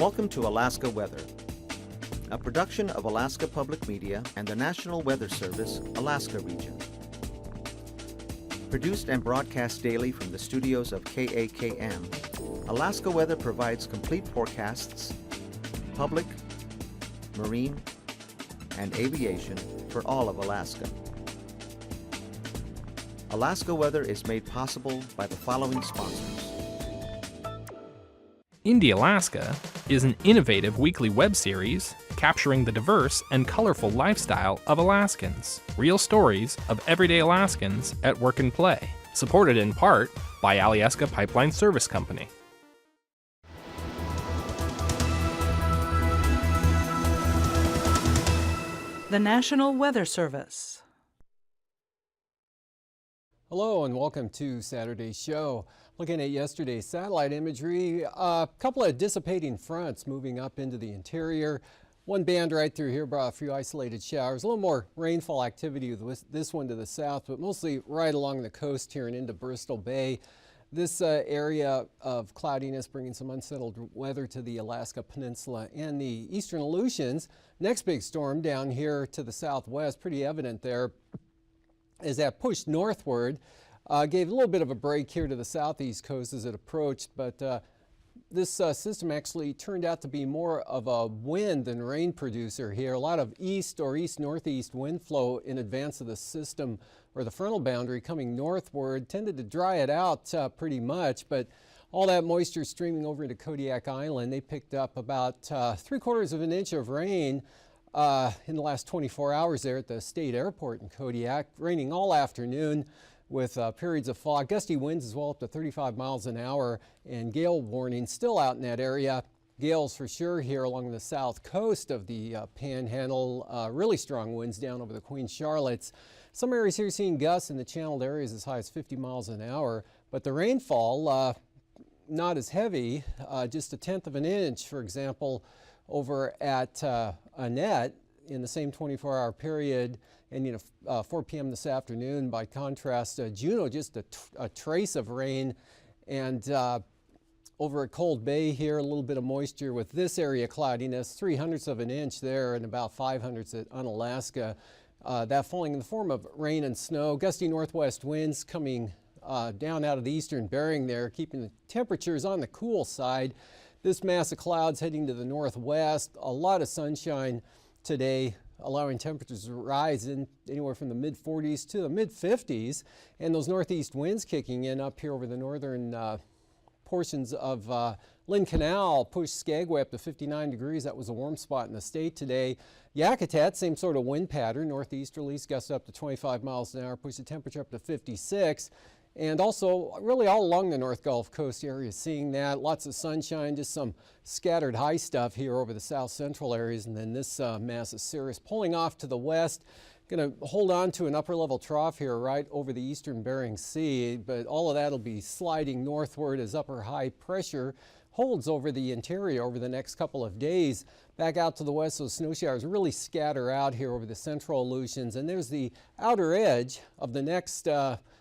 Welcome to Alaska Weather, a production of Alaska Public Media and the National Weather Service, Alaska Region. Produced and broadcast daily from the studios of KAKM, Alaska Weather provides complete forecasts, public, marine, and aviation for all of Alaska. Alaska Weather is made possible by the following sponsors. Indie Alaska is an innovative weekly web series capturing the diverse and colorful lifestyle of Alaskans. Real stories of everyday Alaskans at work and play. Supported in part by Alyeska Pipeline Service Company. The National Weather Service. Hello and welcome to Saturday's show. Looking at yesterday's satellite imagery, a couple of dissipating fronts moving up into the interior. One band right through here brought a few isolated showers. A little more rainfall activity with this one to the south, but mostly right along the coast here and into Bristol Bay. This area of cloudiness bringing some unsettled weather to the Alaska Peninsula and the eastern Aleutians. Next big storm down here to the southwest, pretty evident there, as that pushed northward. Gave a little bit of a break here to the southeast coast as it approached, but this system actually turned out to be more of a wind than rain producer here. A lot of east or east-northeast wind flow in advance of the system or the frontal boundary coming northward tended to dry it out pretty much, but all that moisture streaming over into Kodiak Island. They picked up about 3/4 of an inch of rain in the last 24 hours there at the state airport in Kodiak, raining all afternoon with periods of fog, gusty winds as well up to 35 miles an hour, and gale warning still out in that area. Gales for sure here along the south coast of the Panhandle. Really strong winds down over the Queen Charlottes. Some areas here seeing gusts in the channeled areas as high as 50 miles an hour, but the rainfall not as heavy, just 1/10 of an inch, for example, over at Annette in the same 24-hour period. And 4 p.m. this afternoon, by contrast, Juneau, just a trace of rain. And over at Cold Bay here, a little bit of moisture with this area cloudiness, 3/100 of an inch there and about 5/100 at Unalaska. That falling in the form of rain and snow. Gusty northwest winds coming down out of the eastern Bering there, keeping the temperatures on the cool side. This mass of clouds heading to the northwest. A lot of sunshine today, allowing temperatures to rise in anywhere from the mid-40s to the mid-50s, and those northeast winds kicking in up here over the northern portions of Lynn Canal pushed Skagway up to 59 degrees. That was a warm spot in the state today. Yakutat, same sort of wind pattern, northeasterlies gusts up to 25 miles an hour, pushed the temperature up to 56. And also, really all along the North Gulf Coast area, seeing that. Lots of sunshine, just some scattered high stuff here over the south central areas. And then this mass of cirrus pulling off to the west. Going to hold on to an upper level trough here right over the eastern Bering Sea. But all of that will be sliding northward as upper high pressure holds over the interior over the next couple of days. Back out to the west, those snow showers really scatter out here over the central Aleutians. And there's the outer edge of the next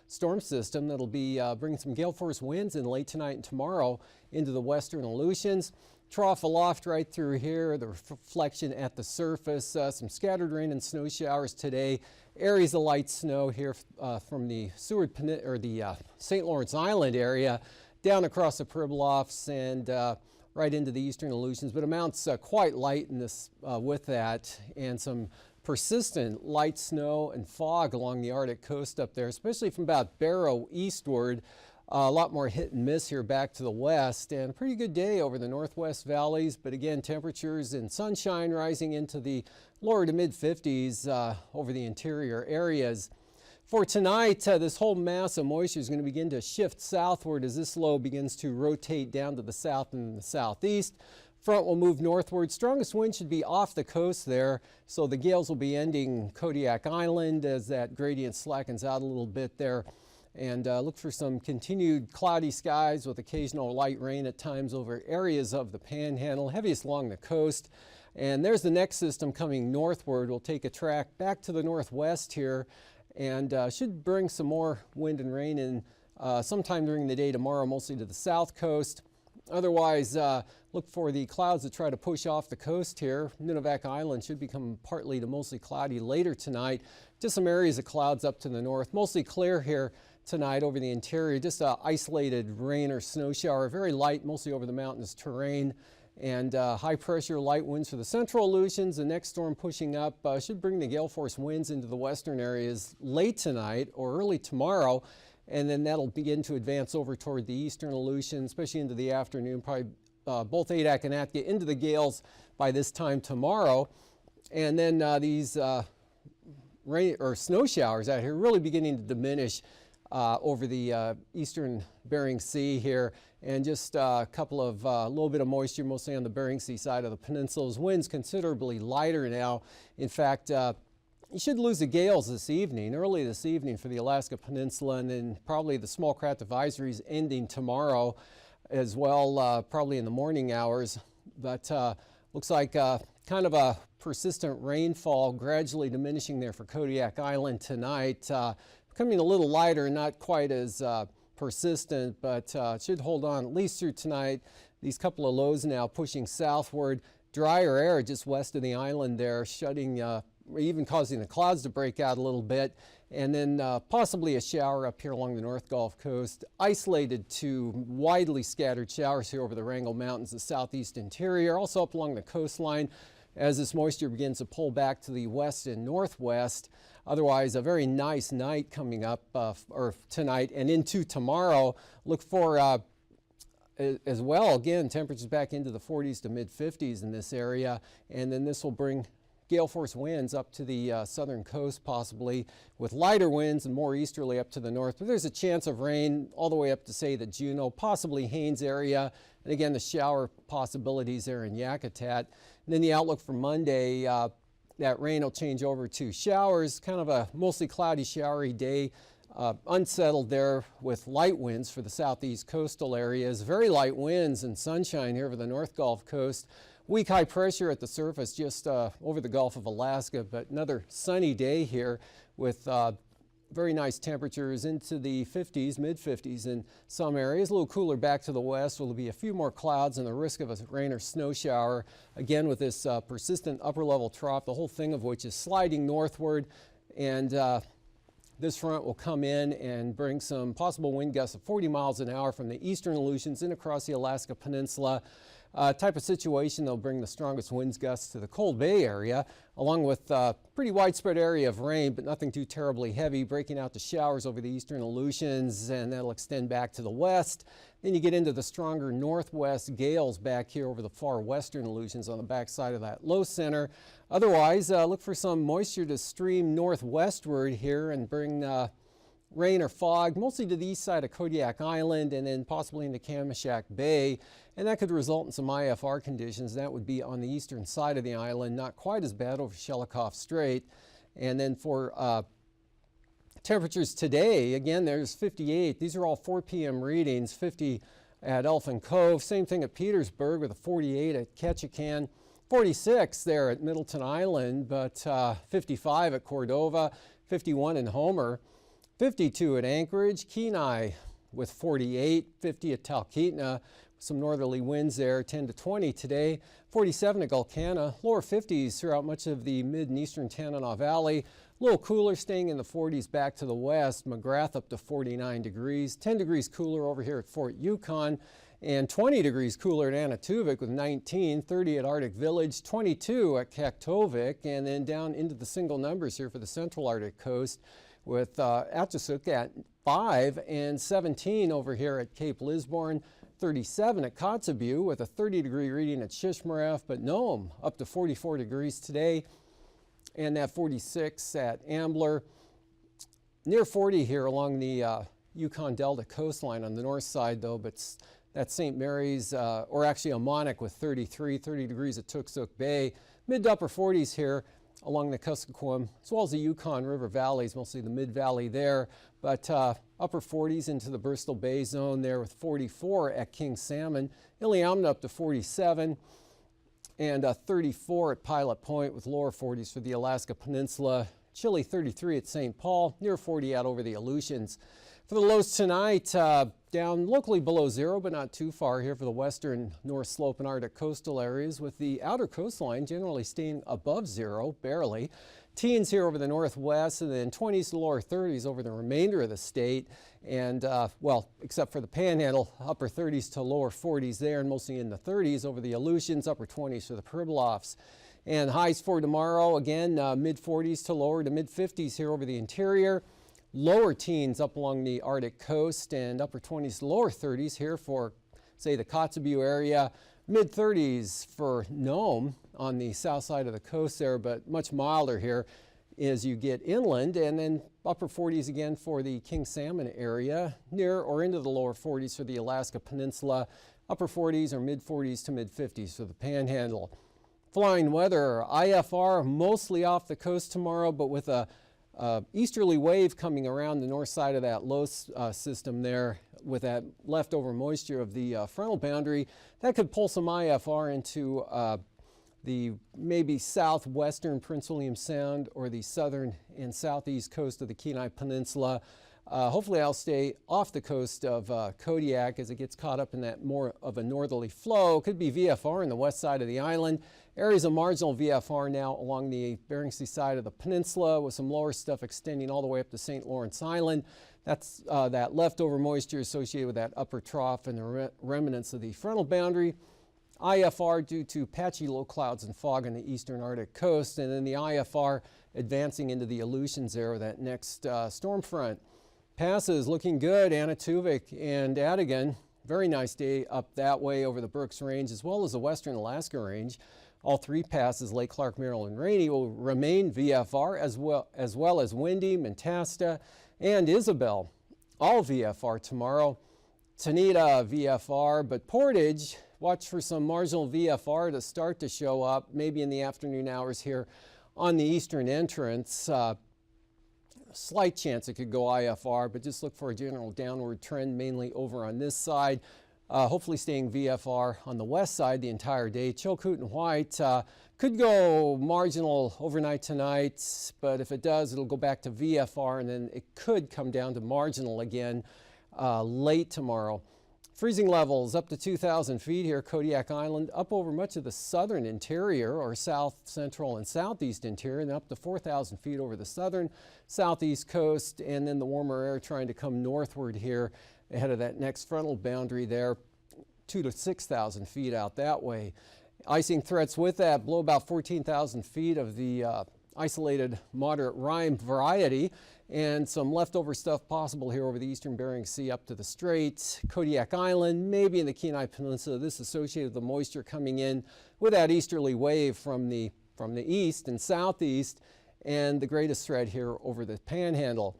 storm system that'll be bringing some gale force winds in late tonight and tomorrow into the western Aleutians. Trough aloft right through here, the reflection at the surface, some scattered rain and snow showers today. Areas of light snow here from the Seward or the St. Lawrence Island area down across the Pribilofs and right into the eastern Aleutians, but amounts quite light in this with that, and some persistent light snow and fog along the Arctic coast up there, especially from about Barrow eastward. A lot more hit and miss here back to the west, and a pretty good day over the northwest valleys, but again, temperatures and sunshine rising into the lower to mid-50s over the interior areas. For tonight, this whole mass of moisture is going to begin to shift southward as this low begins to rotate down to the south and the southeast. Front will move northward. Strongest wind should be off the coast there, so the gales will be ending Kodiak Island as that gradient slackens out a little bit there. And look for some continued cloudy skies with occasional light rain at times over areas of the Panhandle, heaviest along the coast. And there's the next system coming northward. We'll take a track back to the northwest here and should bring some more wind and rain in sometime during the day tomorrow, mostly to the south coast. Otherwise, look for the clouds to try to push off the coast here. Nunivak Island should become partly to mostly cloudy later tonight. Just some areas of clouds up to the north. Mostly clear here tonight over the interior. Just an isolated rain or snow shower. Very light, mostly over the mountainous terrain. And high pressure light winds for the central Aleutians. The next storm pushing up should bring the gale force winds into the western areas late tonight or early tomorrow. And then that'll begin to advance over toward the eastern Aleutians, especially into the afternoon. Probably both Adak and Atka into the gales by this time tomorrow. And then these rain or snow showers out here really beginning to diminish over the eastern Bering Sea here. And just a couple of little bit of moisture, mostly on the Bering Sea side of the peninsula's winds considerably lighter now. In fact, you should lose the gales this evening, early this evening for the Alaska Peninsula, and then probably the small craft advisories ending tomorrow as well, probably in the morning hours. But looks like kind of a persistent rainfall gradually diminishing there for Kodiak Island tonight. Becoming a little lighter, not quite as persistent, but should hold on at least through tonight. These couple of lows now pushing southward. Drier air just west of the island there, shutting even causing the clouds to break out a little bit, and then possibly a shower up here along the North Gulf Coast. Isolated to widely scattered showers here over the Wrangell Mountains, the southeast interior, also up along the coastline as this moisture begins to pull back to the west and northwest. Otherwise, a very nice night coming up or tonight and into tomorrow. Look for as well, again, temperatures back into the 40s to mid 50s in this area, and then this will bring gale force winds up to the southern coast, possibly with lighter winds and more easterly up to the north. But there's a chance of rain all the way up to, say, the Juneau, possibly Haines area. And again, the shower possibilities there in Yakutat. And then the outlook for Monday, that rain will change over to showers, kind of a mostly cloudy, showery day. Unsettled there with light winds for the southeast coastal areas. Very light winds and sunshine here over the North Gulf Coast. Weak high pressure at the surface just over the Gulf of Alaska, but another sunny day here with very nice temperatures into the 50s, mid 50s in some areas. A little cooler back to the west. Will be a few more clouds and the risk of a rain or snow shower. Again, with this persistent upper level trough, the whole thing of which is sliding northward, and this front will come in and bring some possible wind gusts of 40 miles an hour from the eastern Aleutians in across the Alaska Peninsula. Type of situation that'll bring the strongest winds gusts to the Cold Bay area, along with pretty widespread area of rain, but nothing too terribly heavy, breaking out to showers over the eastern Aleutians, and that'll extend back to the west. Then you get into the stronger northwest gales back here over the far western Aleutians on the backside of that low center. Otherwise, look for some moisture to stream northwestward here and bring rain or fog, mostly to the east side of Kodiak Island and then possibly into Kamishak Bay. And that could result in some IFR conditions. That would be on the eastern side of the island, not quite as bad over Shelikof Strait. And then for temperatures today, again, there's 58. These are all 4 p.m. readings, 50 at Elephant Cove. Same thing at Petersburg with a 48 at Ketchikan. 46 there at Middleton Island, but 55 at Cordova, 51 in Homer. 52 at Anchorage, Kenai with 48, 50 at Talkeetna, some northerly winds there, 10 to 20 today, 47 at Gulkana, lower 50s throughout much of the mid and eastern Tanana Valley, a little cooler staying in the 40s back to the west, McGrath up to 49 degrees, 10 degrees cooler over here at Fort Yukon, and 20 degrees cooler at Anatuvik with 19, 30 at Arctic Village, 22 at Kaktovik, and then down into the single numbers here for the central Arctic coast, with Atasuk at 5 and 17 over here at Cape Lisburne, 37 at Kotzebue with a 30-degree reading at Shishmaref, but Nome up to 44 degrees today, and that 46 at Ambler. Near 40 here along the Yukon Delta coastline on the north side though, but that's St. Mary's, or actually Amonic with 33, 30 degrees at Tuksuk Bay. Mid to upper 40s here along the Kuskokwim, as well as the Yukon River valleys, mostly the mid-valley there, but upper 40s into the Bristol Bay zone there with 44 at King Salmon, Iliamna up to 47, and 34 at Pilot Point with lower 40s for the Alaska Peninsula, chilly 33 at St. Paul, near 40 out over the Aleutians. For the lows tonight, down locally below zero, but not too far here for the western North Slope and Arctic coastal areas, with the outer coastline generally staying above zero, barely. Teens here over the northwest, and then 20s to lower 30s over the remainder of the state. And, well, except for the Panhandle, upper 30s to lower 40s there, and mostly in the 30s over the Aleutians, upper 20s for the Pribilofs. And highs for tomorrow, again, mid 40s to lower to mid 50s here over the interior. Lower teens up along the Arctic coast, and upper 20s to lower 30s here for, say, the Kotzebue area. Mid 30s for Nome on the south side of the coast there, but much milder here as you get inland. And then upper 40s again for the King Salmon area, near or into the lower 40s for the Alaska Peninsula. Upper 40s or mid 40s to mid 50s for the Panhandle. Flying weather, IFR mostly off the coast tomorrow, but with a easterly wave coming around the north side of that low system there with that leftover moisture of the frontal boundary. That could pull some IFR into the maybe southwestern Prince William Sound or the southern and southeast coast of the Kenai Peninsula. Hopefully I'll stay off the coast of Kodiak as it gets caught up in that more of a northerly flow. Could be VFR in the west side of the island. Areas of marginal VFR now along the Bering Sea side of the peninsula, with some lower stuff extending all the way up to St. Lawrence Island. That's that leftover moisture associated with that upper trough and the remnants of the frontal boundary. IFR due to patchy low clouds and fog on the eastern Arctic coast, and then the IFR advancing into the Aleutians there with that next storm front. Passes looking good, Anaktuvuk and Adigan. Very nice day up that way over the Brooks Range as well as the western Alaska Range. All three passes, Lake Clark, Merrill, and Rainy, will remain VFR as well as Windy, Mentasta, and Isabel. All VFR tomorrow. Tanita VFR, but Portage, watch for some marginal VFR to start to show up, maybe in the afternoon hours here on the eastern entrance. Slight chance it could go IFR, but just look for a general downward trend, mainly over on this side. Hopefully staying VFR on the west side the entire day. Chilkoot and White could go marginal overnight tonight, but if it does, it'll go back to VFR, and then it could come down to marginal again late tomorrow. Freezing levels up to 2,000 feet here, Kodiak Island, up over much of the southern interior or south, central, and southeast interior, and up to 4,000 feet over the southern, southeast coast, and then the warmer air trying to come northward here ahead of that next frontal boundary there, 2,000 to 6,000 feet out that way. Icing threats with that blow about 14,000 feet of the isolated moderate rime variety, and some leftover stuff possible here over the eastern Bering Sea up to the Strait. Kodiak Island, maybe in the Kenai Peninsula. This associated with the moisture coming in with that easterly wave from the east and southeast, and the greatest threat here over the Panhandle.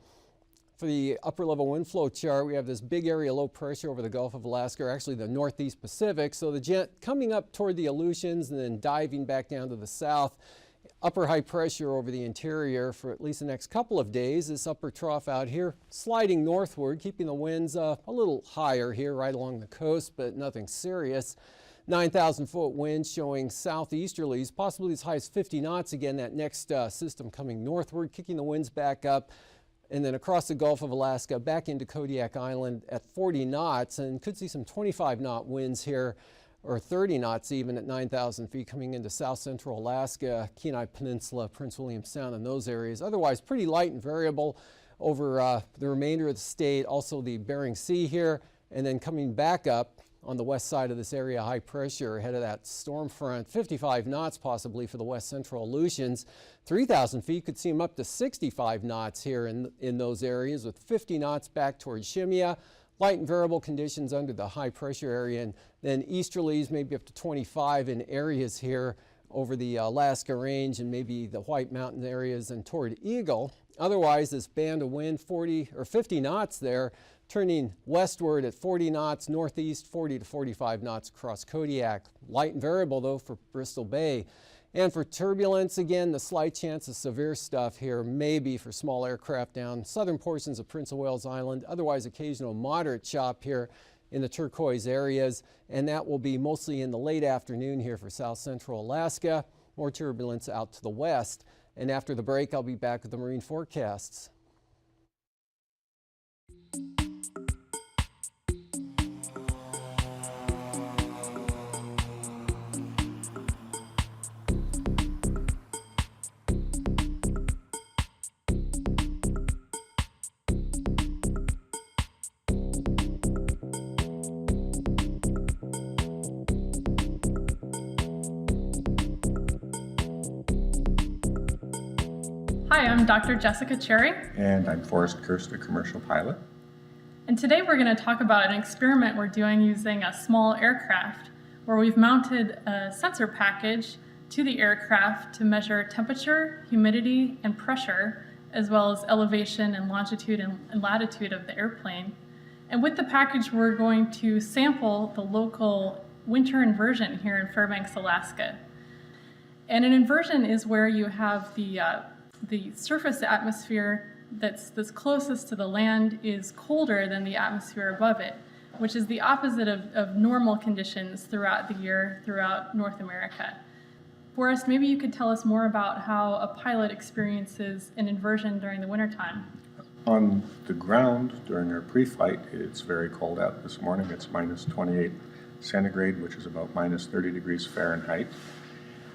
For the upper level wind flow chart, we have this big area low pressure over the Gulf of Alaska, or actually the northeast Pacific. So the jet coming up toward the Aleutians and then diving back down to the south. Upper high pressure over the interior for at least the next couple of days. This upper trough out here sliding northward, keeping the winds a little higher here right along the coast, but nothing serious. 9,000 foot winds showing southeasterlies, possibly as high as 50 knots. Again, that next system coming northward, kicking the winds back up, and then across the Gulf of Alaska back into Kodiak Island at 40 knots, and could see some 25 knot winds here, or 30 knots even at 9,000 feet coming into south central Alaska, Kenai Peninsula, Prince William Sound, and those areas. Otherwise pretty light and variable over the remainder of the state. Also the Bering Sea here, and then coming back up on the west side of this area, high pressure ahead of that storm front, 55 knots possibly for the west central Aleutians. 3,000 feet could see them up to 65 knots here in those areas, with 50 knots back towards Shemya. Light and variable conditions under the high pressure area, and then easterlies maybe up to 25 in areas here over the Alaska Range and maybe the White Mountain areas and toward Eagle. Otherwise, this band of wind 40 or 50 knots there, turning westward at 40 knots, northeast 40 to 45 knots across Kodiak. Light and variable though for Bristol Bay. And for turbulence, again, the slight chance of severe stuff here, maybe for small aircraft down southern portions of Prince of Wales Island. Otherwise, occasional moderate chop here in the turquoise areas, and that will be mostly in the late afternoon here for south central Alaska. More turbulence out to the west. And after the break, I'll be back with the marine forecasts. Hi, I'm Dr. Jessica Cherry. And I'm Forrest Kirst, a commercial pilot. And today we're going to talk about an experiment we're doing using a small aircraft where we've mounted a sensor package to the aircraft to measure temperature, humidity, and pressure, as well as elevation and longitude and latitude of the airplane. And with the package, we're going to sample the local winter inversion here in Fairbanks, Alaska. And an inversion is where you have the surface atmosphere that's closest to the land is colder than the atmosphere above it, which is the opposite of normal conditions throughout the year throughout North America. Forrest, maybe you could tell us more about how a pilot experiences an inversion during the wintertime. On the ground during our pre-flight, it's very cold out. This morning it's minus 28 centigrade, which is about minus 30 degrees Fahrenheit.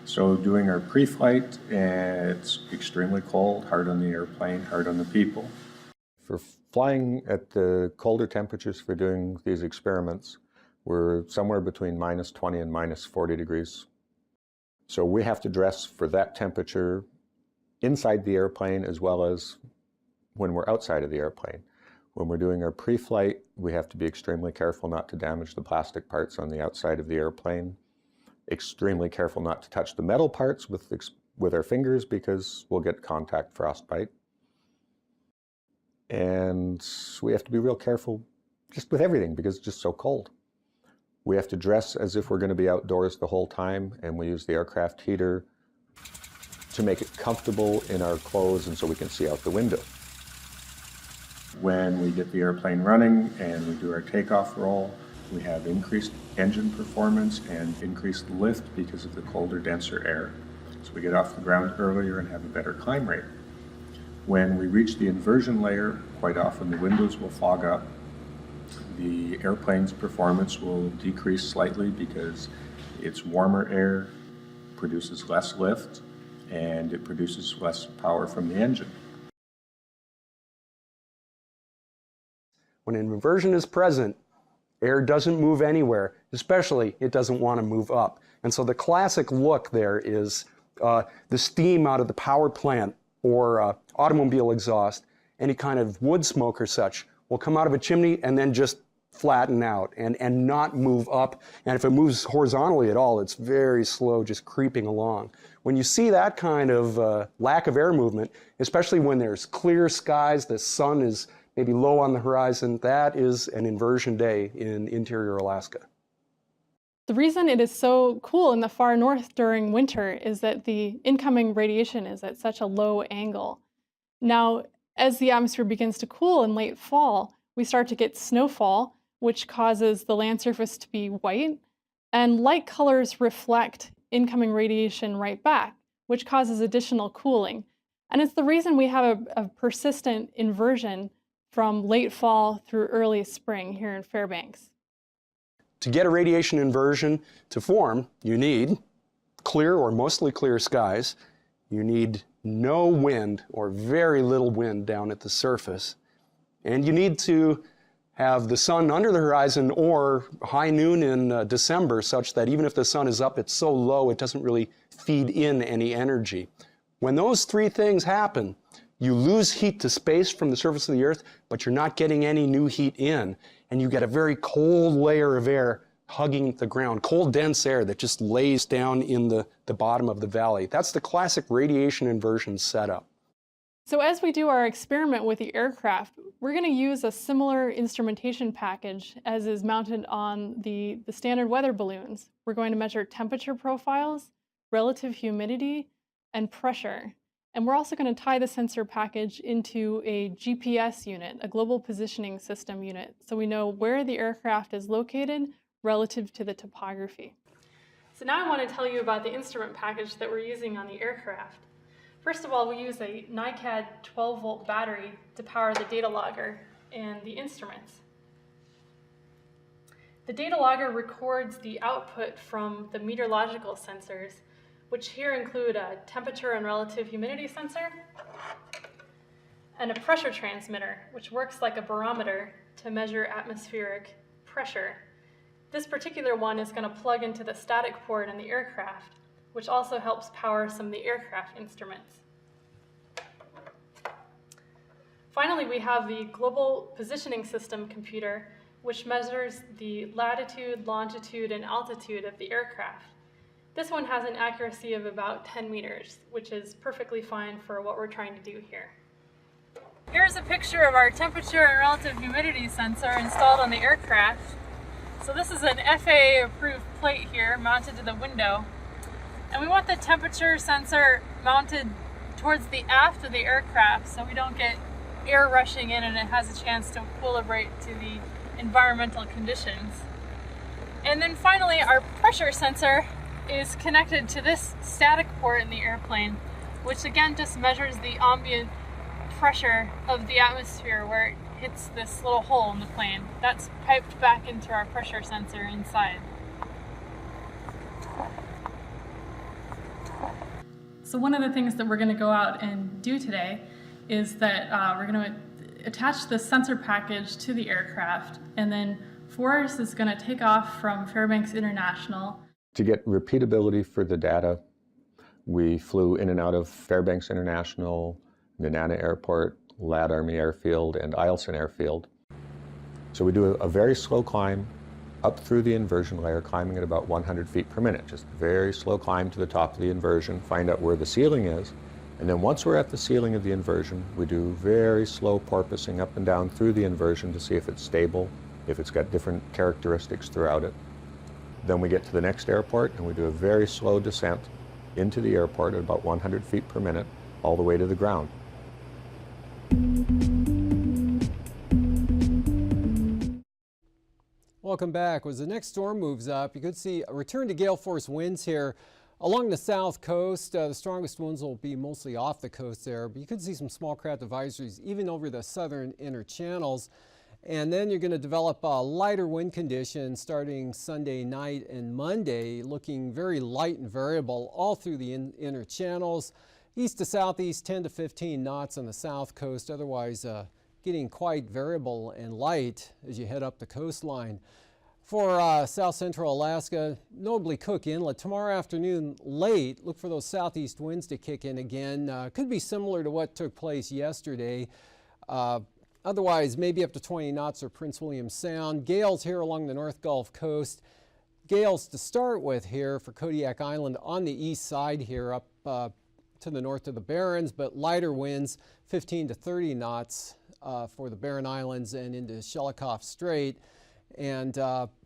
So doing our pre-flight, it's extremely cold, hard on the airplane, hard on the people. For flying at the colder temperatures for doing these experiments, we're somewhere between minus 20 and minus 40 degrees. So we have to dress for that temperature inside the airplane as well as when we're outside of the airplane. When we're doing our pre-flight, we have to be extremely careful not to damage the plastic parts on the outside of the airplane. Extremely careful not to touch the metal parts with our fingers because we'll get contact frostbite. And we have to be real careful just with everything because it's just so cold. We have to dress as if we're going to be outdoors the whole time, and we use the aircraft heater to make it comfortable in our clothes and so we can see out the window. When we get the airplane running and we do our takeoff roll, we have increased engine performance and increased lift because of the colder, denser air. So we get off the ground earlier and have a better climb rate. When we reach the inversion layer, quite often the windows will fog up. The airplane's performance will decrease slightly because it's warmer air, produces less lift, and it produces less power from the engine. When an inversion is present, air doesn't move anywhere, especially it doesn't want to move up. And so the classic look there is the steam out of the power plant or automobile exhaust, any kind of wood smoke or such, will come out of a chimney and then just flatten out and not move up. And if it moves horizontally at all, it's very slow, just creeping along. When you see that kind of lack of air movement, especially when there's clear skies, the sun is maybe low on the horizon, that is an inversion day in interior Alaska. The reason it is so cool in the far north during winter is that the incoming radiation is at such a low angle. Now, as the atmosphere begins to cool in late fall, we start to get snowfall, which causes the land surface to be white, and light colors reflect incoming radiation right back, which causes additional cooling. And it's the reason we have a persistent inversion from late fall through early spring here in Fairbanks. To get a radiation inversion to form, you need clear or mostly clear skies. You need no wind or very little wind down at the surface. And you need to have the sun under the horizon or high noon in December such that even if the sun is up, it's so low it doesn't really feed in any energy. When those three things happen, you lose heat to space from the surface of the Earth, but you're not getting any new heat in, and you get a very cold layer of air hugging the ground, cold, dense air that just lays down in the bottom of the valley. That's the classic radiation inversion setup. So as we do our experiment with the aircraft, we're going to use a similar instrumentation package as is mounted on the standard weather balloons. We're going to measure temperature profiles, relative humidity, and pressure. And we're also going to tie the sensor package into a GPS unit, a global positioning system unit, so we know where the aircraft is located relative to the topography. So now I want to tell you about the instrument package that we're using on the aircraft. First of all, we use a NiCad 12-volt battery to power the data logger and the instruments. The data logger records the output from the meteorological sensors, which here include a temperature and relative humidity sensor and a pressure transmitter, which works like a barometer to measure atmospheric pressure. This particular one is going to plug into the static port in the aircraft, which also helps power some of the aircraft instruments. Finally, we have the Global Positioning System computer, which measures the latitude, longitude, and altitude of the aircraft. This one has an accuracy of about 10 meters, which is perfectly fine for what we're trying to do here. Here's a picture of our temperature and relative humidity sensor installed on the aircraft. So this is an FAA approved plate here mounted to the window. And we want the temperature sensor mounted towards the aft of the aircraft so we don't get air rushing in and it has a chance to equilibrate to the environmental conditions. And then finally, our pressure sensor is connected to this static port in the airplane, which again just measures the ambient pressure of the atmosphere where it hits this little hole in the plane. That's piped back into our pressure sensor inside. So one of the things that we're going to go out and do today is that we're going to attach the sensor package to the aircraft, and then Forrest is going to take off from Fairbanks International. To get repeatability for the data, we flew in and out of Fairbanks International, Nenana Airport, Ladd Army Airfield, and Eielson Airfield. So we do a very slow climb up through the inversion layer, climbing at about 100 feet per minute. Just very slow climb to the top of the inversion, find out where the ceiling is, and then once we're at the ceiling of the inversion, we do very slow porpoising up and down through the inversion to see if it's stable, if it's got different characteristics throughout it. Then we get to the next airport and we do a very slow descent into the airport at about 100 feet per minute, all the way to the ground. Welcome back. As the next storm moves up, you could see a return to gale force winds here along the south coast. The strongest winds will be mostly off the coast there, but you could see some small craft advisories even over the southern inner channels. And then you're going to develop lighter wind conditions starting Sunday night and Monday, looking very light and variable all through the inner channels. East to southeast, 10 to 15 knots on the south coast, otherwise getting quite variable and light as you head up the coastline. For south central Alaska, notably Cook Inlet, tomorrow afternoon late, look for those southeast winds to kick in again. Could be similar to what took place yesterday. Otherwise, maybe up to 20 knots or Prince William Sound. Gales here along the North Gulf Coast. Gales to start with here for Kodiak Island on the east side here up to the north of the Barrens, but lighter winds, 15 to 30 knots for the Barren Islands and into Shelikof Strait. And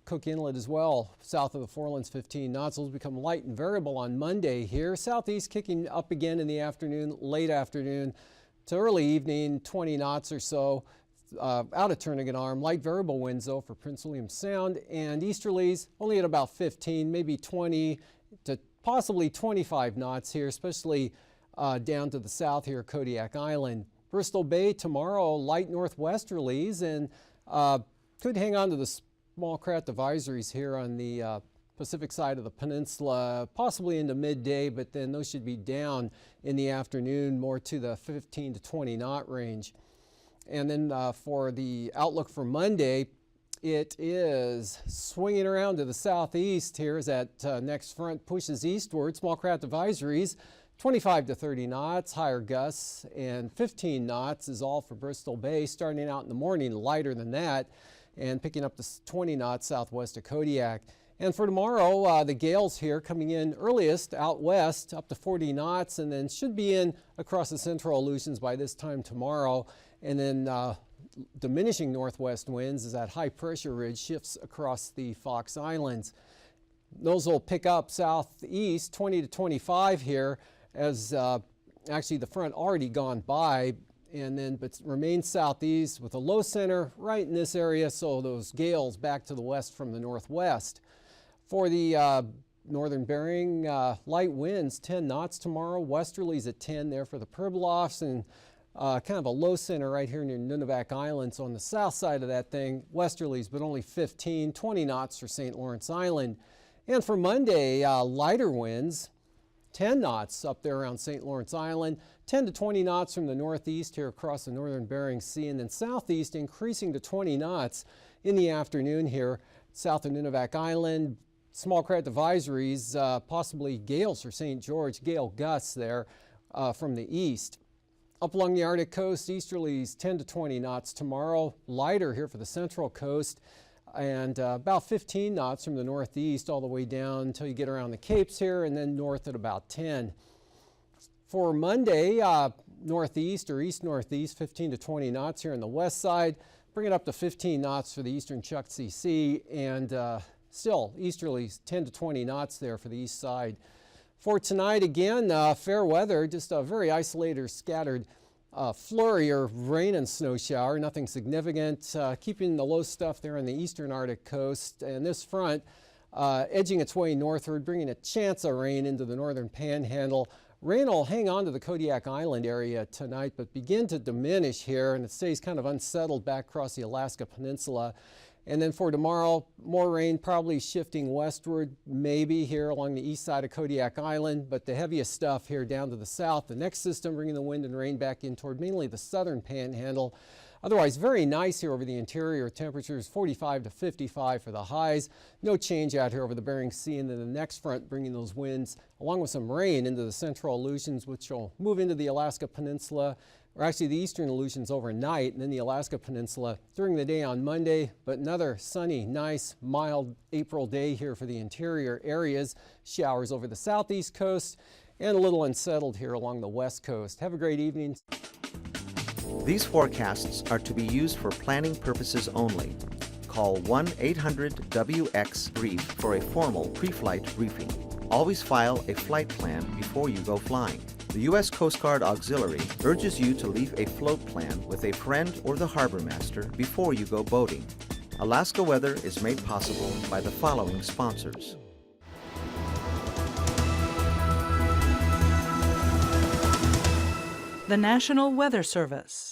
Cook Inlet as well, south of the Forelands, 15 knots. Those become light and variable on Monday here. Southeast kicking up again in the afternoon, late afternoon to early evening, 20 knots or so out of Turnagain Arm. Light variable winds though for Prince William Sound, and easterlies only at about 15, maybe 20 to possibly 25 knots here, especially down to the south here, Kodiak Island. Bristol Bay tomorrow, light northwesterlies, and could hang on to the small craft advisories here on the Pacific side of the peninsula, possibly into midday, but then those should be down in the afternoon, more to the 15 to 20 knot range. And then for the outlook for Monday, it is swinging around to the southeast here as that next front pushes eastward. Small craft advisories, 25 to 30 knots, higher gusts, and 15 knots is all for Bristol Bay. Starting out in the morning, lighter than that, and picking up to 20 knots southwest of Kodiak. And for tomorrow, the gales here coming in earliest out west up to 40 knots, and then should be in across the central Aleutians by this time tomorrow. And then diminishing northwest winds as that high pressure ridge shifts across the Fox Islands. Those will pick up southeast 20 to 25 here as actually the front already gone by, and then but remains southeast with a low center right in this area, so those gales back to the west from the northwest. For the northern Bering, light winds 10 knots tomorrow, westerlies at 10 there for the Pribilofs, and kind of a low center right here near Nunivak Island. So on the south side of that thing, westerlies, but only 15, 20 knots for St. Lawrence Island. And for Monday, lighter winds, 10 knots up there around St. Lawrence Island, 10 to 20 knots from the northeast here across the northern Bering Sea, and then southeast increasing to 20 knots in the afternoon here south of Nunivak Island. Small craft advisories, possibly gales for St. George, gale gusts there from the east. Up along the Arctic coast, easterlies 10 to 20 knots tomorrow. Lighter here for the central coast, and about 15 knots from the northeast all the way down until you get around the Capes here, and then north at about 10. For Monday, northeast or east-northeast, 15 to 20 knots here on the west side. Bring it up to 15 knots for the eastern Chukchi Sea, and still easterlies 10 to 20 knots there for the east side. For tonight, again, fair weather, just a very isolated or scattered flurry or rain and snow shower, nothing significant. Keeping the low stuff there on the eastern Arctic coast, and this front edging its way northward, bringing a chance of rain into the northern panhandle. Rain will hang on to the Kodiak Island area tonight, but begin to diminish here, and it stays kind of unsettled back across the Alaska Peninsula. And then for tomorrow, more rain probably shifting westward, maybe here along the east side of Kodiak Island, but the heaviest stuff here down to the south. The next system bringing the wind and rain back in toward mainly the southern panhandle. Otherwise, very nice here over the interior. Temperatures 45 to 55 for the highs. No change out here over the Bering Sea. And then the next front bringing those winds along with some rain into the central Aleutians, which will move into the Alaska Peninsula, or actually the eastern Aleutians overnight, and then the Alaska Peninsula during the day on Monday. But another sunny, nice, mild April day here for the interior areas. Showers over the southeast coast and a little unsettled here along the west coast. Have a great evening. These forecasts are to be used for planning purposes only. Call 1-800-WX-BRIEF for a formal pre-flight briefing. Always file a flight plan before you go flying. The U.S. Coast Guard Auxiliary urges you to leave a float plan with a friend or the harbor master before you go boating. Alaska Weather is made possible by the following sponsors. The National Weather Service.